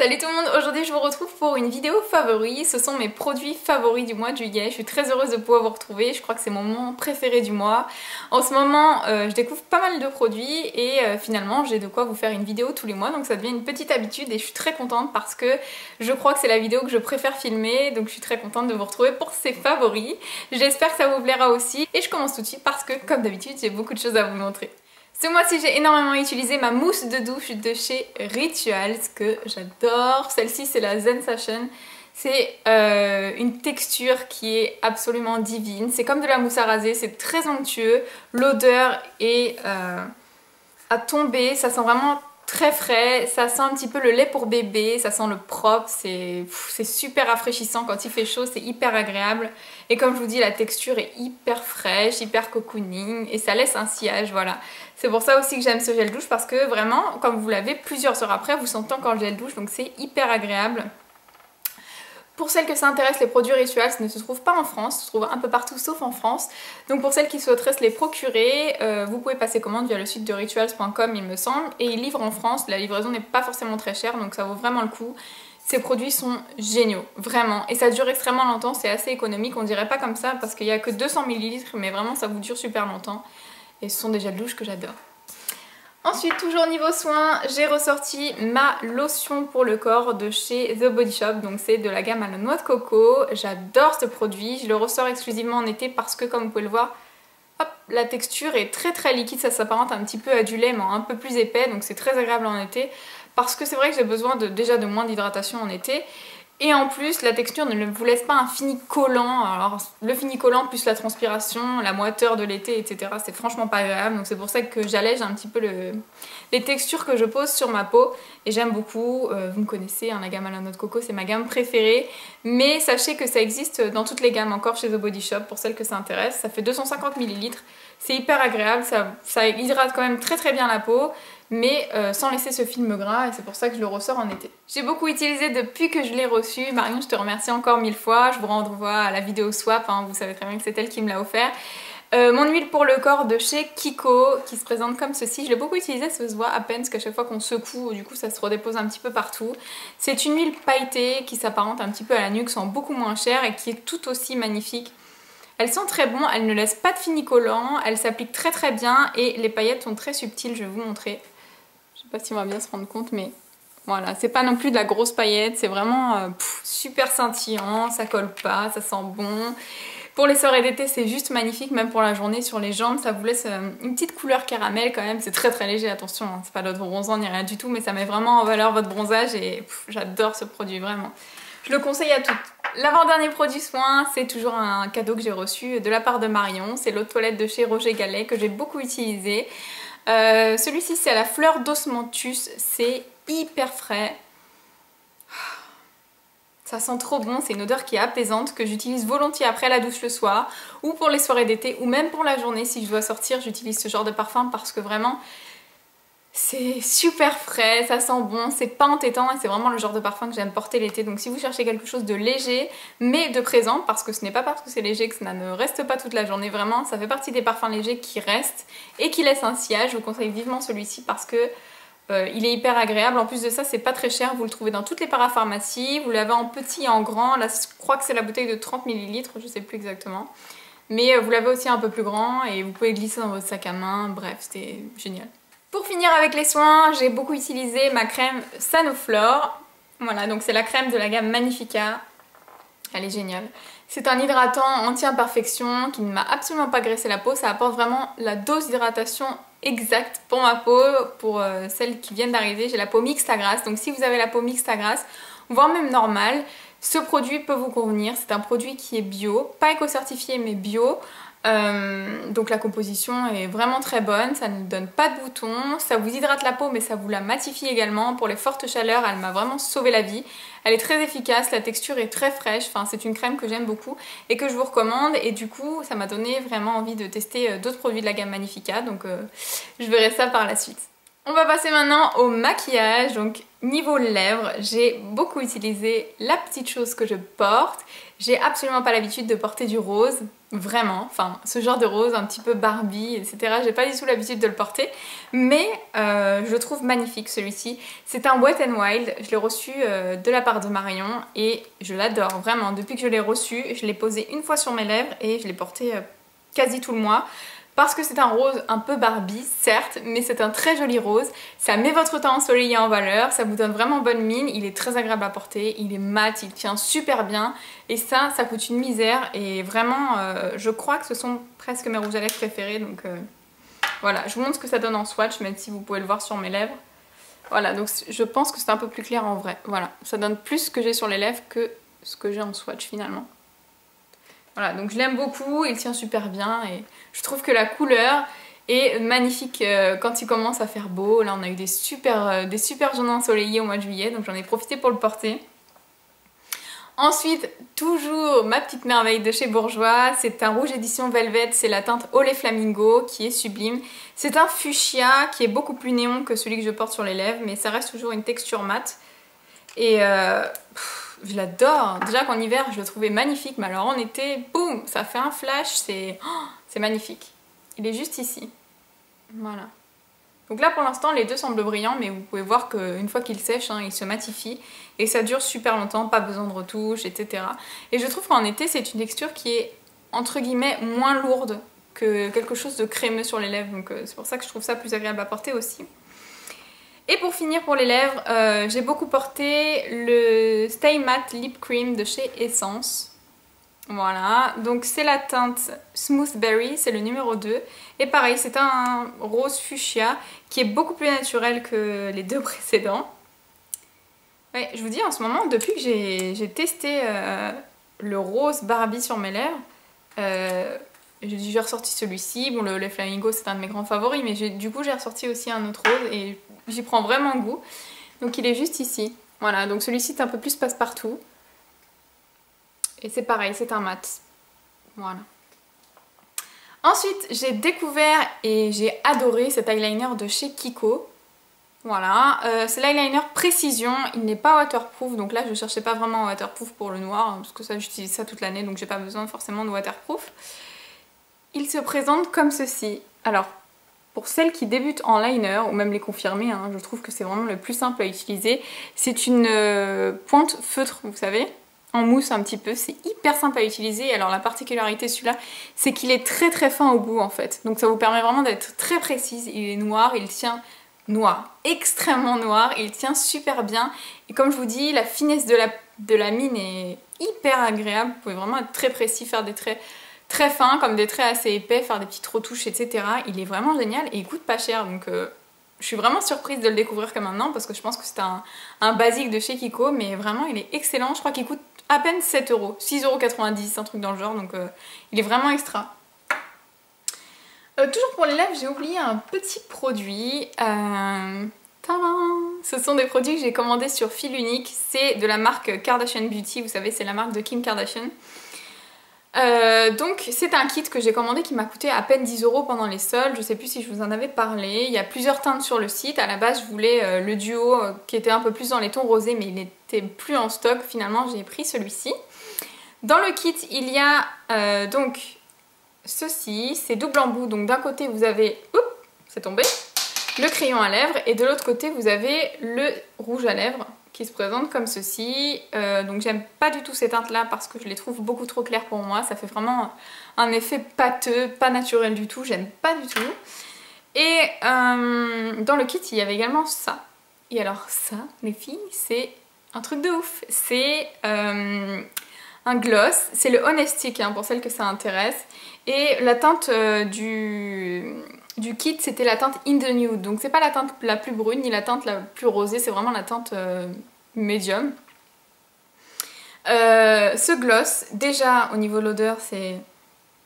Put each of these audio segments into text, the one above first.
Salut tout le monde, aujourd'hui je vous retrouve pour une vidéo favori. Ce sont mes produits favoris du mois de juillet. Je suis très heureuse de pouvoir vous retrouver, je crois que c'est mon moment préféré du mois. En ce moment je découvre pas mal de produits et finalement j'ai de quoi vous faire une vidéo tous les mois, donc ça devient une petite habitude et je suis très contente parce que je crois que c'est la vidéo que je préfère filmer, donc je suis très contente de vous retrouver pour ces favoris. J'espère que ça vous plaira aussi et je commence tout de suite parce que comme d'habitude j'ai beaucoup de choses à vous montrer. Ce mois-ci, j'ai énormément utilisé ma mousse de douche de chez Rituals que j'adore. Celle-ci, c'est la Sensation. C'est une texture qui est absolument divine. C'est comme de la mousse à raser, c'est très onctueux. L'odeur est à tomber, ça sent vraiment très frais. Ça sent un petit peu le lait pour bébé, ça sent le propre. C'est super rafraîchissant quand il fait chaud, c'est hyper agréable. Et comme je vous dis, la texture est hyper fraîche, hyper cocooning et ça laisse un sillage, voilà. C'est pour ça aussi que j'aime ce gel douche parce que vraiment, quand vous l'avez plusieurs heures après, vous sentez encore le gel douche, donc c'est hyper agréable. Pour celles que ça intéresse, les produits Rituals ne se trouvent pas en France, se trouvent un peu partout sauf en France. Donc pour celles qui souhaiteraient se les procurer, vous pouvez passer commande via le site de rituals.com il me semble. Et ils livrent en France, la livraison n'est pas forcément très chère, donc ça vaut vraiment le coup. Ces produits sont géniaux, vraiment. Et ça dure extrêmement longtemps, c'est assez économique, on dirait pas comme ça parce qu'il n'y a que 200 ml, mais vraiment ça vous dure super longtemps. Et ce sont des gels douche que j'adore. Ensuite, toujours niveau soins, j'ai ressorti ma lotion pour le corps de chez The Body Shop. Donc c'est de la gamme à la noix de coco. J'adore ce produit. Je le ressors exclusivement en été parce que comme vous pouvez le voir, hop, la texture est très liquide. Ça s'apparente un petit peu à du lait mais un peu plus épais. Donc c'est très agréable en été. Parce que c'est vrai que j'ai besoin déjà de moins d'hydratation en été. Et en plus, la texture ne vous laisse pas un fini collant. Alors le fini collant plus la transpiration, la moiteur de l'été, etc. c'est franchement pas agréable. Donc c'est pour ça que j'allège un petit peu les textures que je pose sur ma peau. Et j'aime beaucoup, vous me connaissez, hein, la gamme à la noix de coco, c'est ma gamme préférée. Mais sachez que ça existe dans toutes les gammes encore chez The Body Shop, pour celles que ça intéresse. Ça fait 250 ml, c'est hyper agréable, ça hydrate quand même très bien la peau. Mais sans laisser ce film gras et c'est pour ça que je le ressors en été. J'ai beaucoup utilisé depuis que je l'ai reçu. Marion, je te remercie encore 1000 fois. Je vous renvoie à la vidéo swap, hein, vous savez très bien que c'est elle qui me l'a offert. Mon huile pour le corps de chez Kiko qui se présente comme ceci. Je l'ai beaucoup utilisé, ça se voit à peine parce qu'à chaque fois qu'on secoue, du coup ça se redépose un petit peu partout. C'est une huile pailletée qui s'apparente un petit peu à la nuque, sans beaucoup moins cher et qui est tout aussi magnifique. Elle sent très bon, elle ne laisse pas de fini collant, elle s'applique très bien et les paillettes sont très subtiles, je vais vous montrer. Je sais pas si on va bien se rendre compte, mais voilà, c'est pas non plus de la grosse paillette, c'est vraiment super scintillant, ça colle pas, ça sent bon. Pour les soirées d'été, c'est juste magnifique, même pour la journée sur les jambes, ça vous laisse une petite couleur caramel quand même, c'est très léger, attention, hein, c'est pas d'autre bronzant ni rien du tout, mais ça met vraiment en valeur votre bronzage et j'adore ce produit, vraiment. Je le conseille à toutes. L'avant-dernier produit soin, c'est toujours un cadeau que j'ai reçu de la part de Marion, c'est l'eau de toilette de chez Roger Gallet que j'ai beaucoup utilisé. Celui-ci c'est à la fleur d'osmanthus, c'est hyper frais, ça sent trop bon, c'est une odeur qui est apaisante que j'utilise volontiers après la douche le soir ou pour les soirées d'été ou même pour la journée si je dois sortir, j'utilise ce genre de parfum parce que vraiment c'est super frais, ça sent bon, c'est pas entêtant et c'est vraiment le genre de parfum que j'aime porter l'été. Donc si vous cherchez quelque chose de léger mais de présent, parce que ce n'est pas parce que c'est léger que ça ne reste pas toute la journée, vraiment ça fait partie des parfums légers qui restent et qui laissent un sillage. Je vous conseille vivement celui-ci parce que il est hyper agréable. En plus de ça c'est pas très cher, vous le trouvez dans toutes les parapharmacies, vous l'avez en petit et en grand. Là je crois que c'est la bouteille de 30 ml, je sais plus exactement. Mais vous l'avez aussi un peu plus grand et vous pouvez glisser dans votre sac à main, bref c'était génial. Pour finir avec les soins, j'ai beaucoup utilisé ma crème Sanoflore. Voilà, donc c'est la crème de la gamme Magnifica. Elle est géniale. C'est un hydratant anti-imperfection qui ne m'a absolument pas graissé la peau. Ça apporte vraiment la dose d'hydratation exacte pour ma peau. Pour celles qui viennent d'arriver, j'ai la peau mixte à grasse. Donc si vous avez la peau mixte à grasse, voire même normale, ce produit peut vous convenir. C'est un produit qui est bio, pas éco-certifié mais bio. Donc la composition est vraiment très bonne, ça ne donne pas de boutons, ça vous hydrate la peau mais ça vous la matifie également. Pour les fortes chaleurs, elle m'a vraiment sauvé la vie. Elle est très efficace, la texture est très fraîche, enfin c'est une crème que j'aime beaucoup et que je vous recommande et du coup ça m'a donné vraiment envie de tester d'autres produits de la gamme Magnifica, donc je verrai ça par la suite. On va passer maintenant au maquillage. Donc niveau lèvres, j'ai beaucoup utilisé la petite chose que je porte. J'ai absolument pas l'habitude de porter du rose, vraiment, enfin ce genre de rose un petit peu Barbie, etc. J'ai pas du tout l'habitude de le porter, mais je le trouve magnifique celui-ci. C'est un Wet n Wild, je l'ai reçu de la part de Marion et je l'adore vraiment. Depuis que je l'ai reçu, je l'ai posé une fois sur mes lèvres et je l'ai porté quasi tout le mois. Parce que c'est un rose un peu Barbie, certes, mais c'est un très joli rose. Ça met votre teint ensoleillé en valeur, ça vous donne vraiment bonne mine, il est très agréable à porter, il est mat, il tient super bien. Et ça coûte une misère et vraiment, je crois que ce sont presque mes rouges à lèvres préférés. Donc voilà, je vous montre ce que ça donne en swatch, même si vous pouvez le voir sur mes lèvres. Voilà, donc je pense que c'est un peu plus clair en vrai. Voilà, ça donne plus ce que j'ai sur les lèvres que ce que j'ai en swatch finalement. Voilà, donc je l'aime beaucoup, il tient super bien et je trouve que la couleur est magnifique quand il commence à faire beau. Là on a eu des super journées ensoleillées au mois de juillet, donc j'en ai profité pour le porter. Ensuite, toujours ma petite merveille de chez Bourjois, c'est un rouge édition Velvet, c'est la teinte Olé Flamingo qui est sublime. C'est un fuchsia qui est beaucoup plus néon que celui que je porte sur les lèvres, mais ça reste toujours une texture mate. Et je l'adore. Déjà qu'en hiver je le trouvais magnifique, mais alors en été, boum, ça fait un flash, c'est magnifique. Il est juste ici. Voilà. Donc là pour l'instant les deux semblent brillants, mais vous pouvez voir qu'une fois qu'ils sèchent, hein, ils se matifient. Et ça dure super longtemps, pas besoin de retouches, etc. Et je trouve qu'en été c'est une texture qui est entre guillemets moins lourde que quelque chose de crémeux sur les lèvres. Donc c'est pour ça que je trouve ça plus agréable à porter aussi. Et pour finir pour les lèvres, j'ai beaucoup porté le Stay Matte Lip Cream de chez Essence. Voilà, donc c'est la teinte Smooth Berry, c'est le numéro 2. Et pareil, c'est un rose fuchsia qui est beaucoup plus naturel que les deux précédents. Ouais, je vous dis en ce moment, depuis que j'ai testé le rose Barbie sur mes lèvres, j'ai ressorti celui-ci. Bon, le Flamingo c'est un de mes grands favoris, mais du coup j'ai ressorti aussi un autre rose et j'y prends vraiment goût. Donc il est juste ici. Voilà, donc celui-ci est un peu plus passe-partout. Et c'est pareil, c'est un mat. Voilà. Ensuite, j'ai découvert et j'ai adoré cet eyeliner de chez Kiko. Voilà, c'est l'eyeliner Précision, il n'est pas waterproof, donc là je cherchais pas vraiment un waterproof pour le noir, hein, parce que ça j'utilise ça toute l'année, donc j'ai pas besoin forcément de waterproof. Il se présente comme ceci. Alors, pour celles qui débutent en liner, ou même les confirmées, hein, je trouve que c'est vraiment le plus simple à utiliser. C'est une pointe feutre, vous savez, en mousse un petit peu. C'est hyper simple à utiliser. Alors la particularité de celui-là, c'est qu'il est très très fin au bout en fait. Donc ça vous permet vraiment d'être très précise. Il est noir, il tient noir, extrêmement noir. Il tient super bien. Et comme je vous dis, la finesse de la mine est hyper agréable. Vous pouvez vraiment être très précis, faire des traits très fins, comme des traits assez épais, faire des petites retouches, etc. Il est vraiment génial et il coûte pas cher, donc je suis vraiment surprise de le découvrir que maintenant, parce que je pense que c'est un basique de chez Kiko, mais vraiment il est excellent. Je crois qu'il coûte à peine 7 €, 6,90 €, un truc dans le genre, donc il est vraiment extra. Toujours pour les lèvres, j'ai oublié un petit produit. Tadam! Ce sont des produits que j'ai commandés sur Fil Unique, c'est de la marque Kardashian Beauty, vous savez, c'est la marque de Kim Kardashian. Donc c'est un kit que j'ai commandé qui m'a coûté à peine 10 € pendant les soldes. Je sais plus si je vous en avais parlé. Il y a plusieurs teintes sur le site. À la base je voulais le duo qui était un peu plus dans les tons rosés, mais il n'était plus en stock. Finalement j'ai pris celui-ci. Dans le kit il y a donc ceci, c'est double embout. Donc d'un côté vous avez, oups, c'est tombé, le crayon à lèvres et de l'autre côté vous avez le rouge à lèvres qui se présente comme ceci. Donc j'aime pas du tout ces teintes là parce que je les trouve beaucoup trop claires pour moi. Ça fait vraiment un effet pâteux, pas naturel du tout, j'aime pas du tout. Et dans le kit il y avait également ça. Et alors ça les filles, c'est un truc de ouf. C'est un gloss, c'est le Honestic hein, pour celles que ça intéresse. Et la teinte du kit c'était la teinte In the Nude, donc c'est pas la teinte la plus brune ni la teinte la plus rosée, c'est vraiment la teinte médium. Ce gloss, déjà au niveau de l'odeur c'est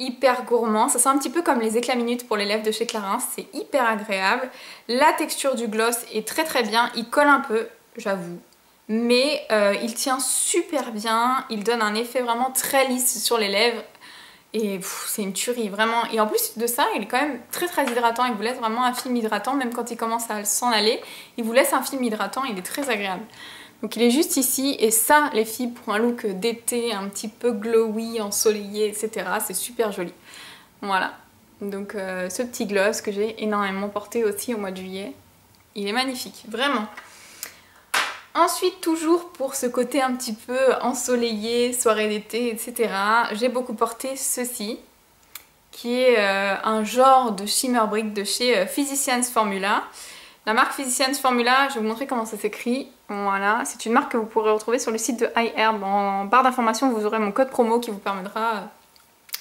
hyper gourmand, ça sent un petit peu comme les éclats minutes pour les lèvres de chez Clarins, c'est hyper agréable. La texture du gloss est très très bien, il colle un peu, j'avoue, mais il tient super bien, il donne un effet vraiment très lisse sur les lèvres. Et c'est une tuerie, vraiment. Et en plus de ça, il est quand même très très hydratant. Il vous laisse vraiment un film hydratant, même quand il commence à s'en aller. Il vous laisse un film hydratant, il est très agréable. Donc il est juste ici. Et ça, les filles, pour un look d'été, un petit peu glowy, ensoleillé, etc. C'est super joli. Voilà. Donc ce petit gloss que j'ai énormément porté aussi au mois de juillet. Il est magnifique, vraiment. Ensuite, toujours pour ce côté un petit peu ensoleillé, soirée d'été, etc. J'ai beaucoup porté ceci, qui est un genre de shimmer brick de chez Physicians Formula. La marque Physicians Formula, je vais vous montrer comment ça s'écrit. Voilà, c'est une marque que vous pourrez retrouver sur le site de iHerb. En barre d'informations, vous aurez mon code promo qui vous permettra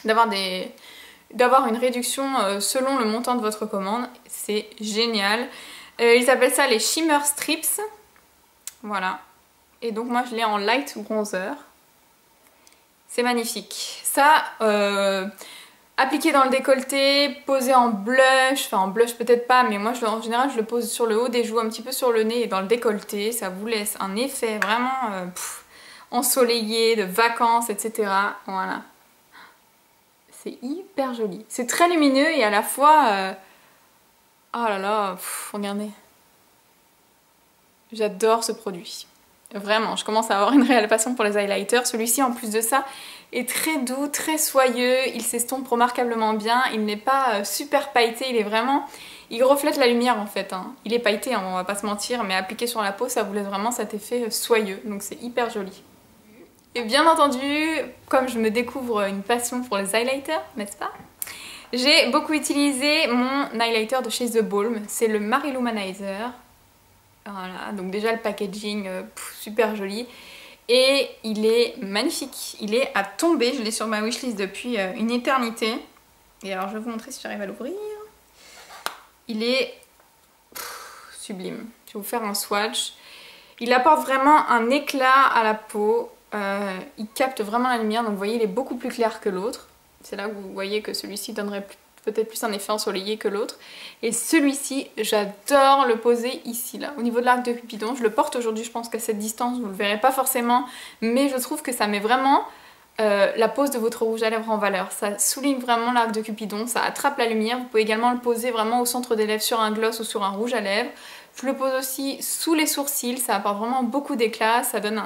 d'avoir une réduction selon le montant de votre commande. C'est génial. Ils appellent ça les Shimmer Strips. Voilà. Et donc moi je l'ai en light bronzer. C'est magnifique. Ça, appliqué dans le décolleté, posé en blush, enfin en blush peut-être pas, mais moi en général je le pose sur le haut des joues, un petit peu sur le nez et dans le décolleté. Ça vous laisse un effet vraiment ensoleillé, de vacances, etc. Voilà. C'est hyper joli. C'est très lumineux et à la fois... Oh là là, regardez. J'adore ce produit. Vraiment, je commence à avoir une réelle passion pour les highlighters. Celui-ci, en plus de ça, est très doux, très soyeux. Il s'estompe remarquablement bien. Il n'est pas super pailleté. Il est vraiment... Il reflète la lumière en fait. Hein. Il est pailleté, hein, on va pas se mentir, mais appliqué sur la peau, ça vous laisse vraiment cet effet soyeux. Donc c'est hyper joli. Et bien entendu, comme je me découvre une passion pour les highlighters, n'est-ce pas? J'ai beaucoup utilisé mon highlighter de chez The Balm. C'est le Marilumanizer. Voilà, donc déjà le packaging super joli et il est magnifique, il est à tomber, je l'ai sur ma wishlist depuis une éternité et alors je vais vous montrer si j'arrive à l'ouvrir. Il est sublime, je vais vous faire un swatch, il apporte vraiment un éclat à la peau, il capte vraiment la lumière, donc vous voyez il est beaucoup plus clair que l'autre, c'est là que vous voyez que celui-ci donnerait peut-être plus un effet ensoleillé que l'autre. Et celui-ci, j'adore le poser ici, là, au niveau de l'arc de Cupidon. Je le porte aujourd'hui, je pense qu'à cette distance, vous ne le verrez pas forcément, mais je trouve que ça met vraiment la pose de votre rouge à lèvres en valeur. Ça souligne vraiment l'arc de Cupidon, ça attrape la lumière. Vous pouvez également le poser vraiment au centre des lèvres sur un gloss ou sur un rouge à lèvres. Je le pose aussi sous les sourcils, ça apporte vraiment beaucoup d'éclat, ça donne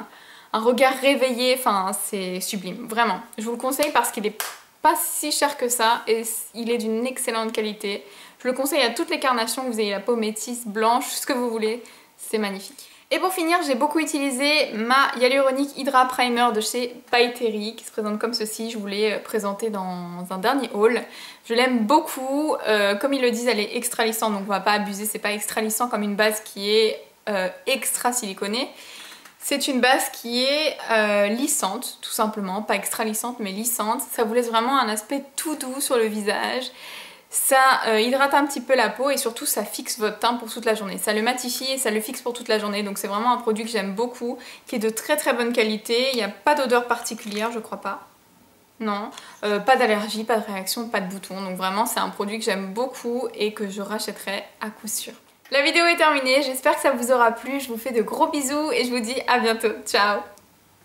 un regard réveillé, enfin c'est sublime, vraiment. Je vous le conseille parce qu'il est pas si cher que ça et il est d'une excellente qualité. Je le conseille à toutes les carnations, que vous ayez la peau métisse, blanche, ce que vous voulez, c'est magnifique. Et pour finir, j'ai beaucoup utilisé ma Hyaluronic Hydra Primer de chez By Terry qui se présente comme ceci. Je vous l'ai présentée dans un dernier haul. Je l'aime beaucoup. Comme ils le disent, elle est extra lissante, donc on va pas abuser. C'est pas extra lissant comme une base qui est extra siliconée. C'est une base qui est lissante, tout simplement, pas extra lissante mais lissante. Ça vous laisse vraiment un aspect tout doux sur le visage. Ça hydrate un petit peu la peau et surtout ça fixe votre teint pour toute la journée. Ça le matifie et ça le fixe pour toute la journée. Donc c'est vraiment un produit que j'aime beaucoup, qui est de très très bonne qualité. Il n'y a pas d'odeur particulière, je crois pas. Non, pas d'allergie, pas de réaction, pas de boutons. Donc vraiment c'est un produit que j'aime beaucoup et que je rachèterai à coup sûr. La vidéo est terminée, j'espère que ça vous aura plu, je vous fais de gros bisous et je vous dis à bientôt, ciao!